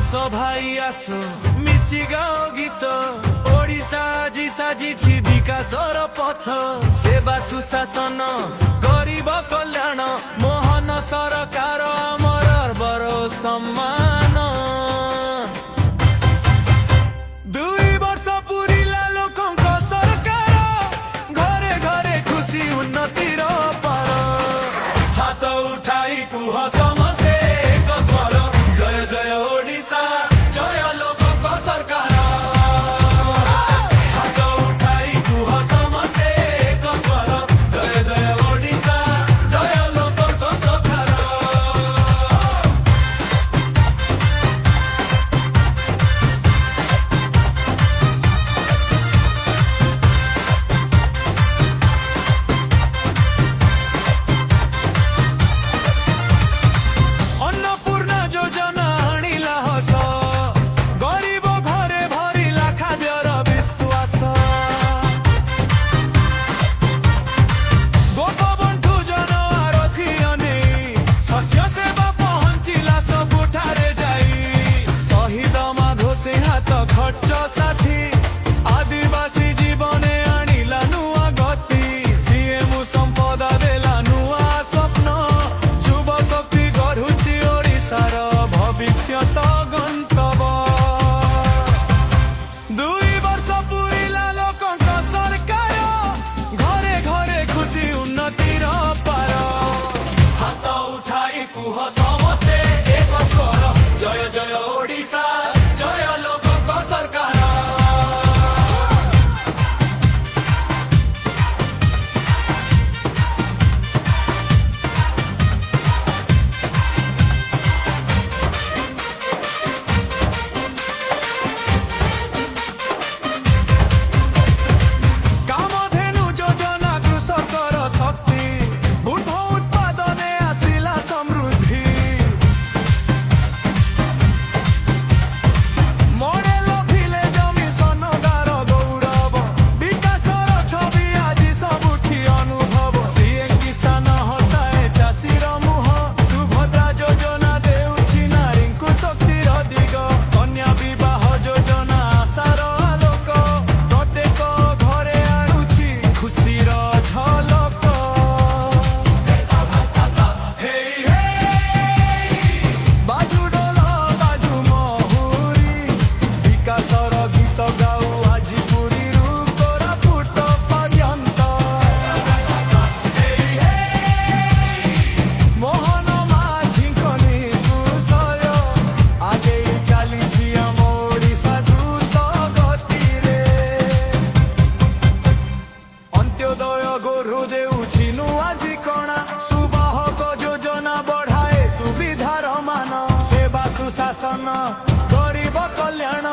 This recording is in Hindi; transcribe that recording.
आसो भाई आसो मिसी गाओ गीत ओडिशा आजी साजिछि विकासर पथ सेवा सुशासन गरीब कल्याण मोहन सरकार आमर बर सम्मान दुई वर्ष पुरिला लोकंक सरकार घरे घरे खुशी उन्नतिर पार हात उठाई कुह समस्ते एक स्वर जय जय ओडिशा जय लोकंक सरकार हात उठाई कुह समस्ते एक स्वर जय जय ओडिशा जय लोकंक सरकार खर्च साथी आदिवासी जीवने आनिला नुआ गति सीएम संपदा देला नुआ स्वप्न युव शक्ति गढ़ुछि ओडिशार भविष्यत गंतव्य दुई वर्ष पुरिला लोकंक सरकार घरे घरे खुशी उन्नतिर पार हात उठाई कुह समस्ते एक स्वर जय जय ओडिशा जय सरकार कामधेनु योजना कृषकर शक्ति बुध उत्पादने आसिला समृद्धि सुशासन गरीब कल्याण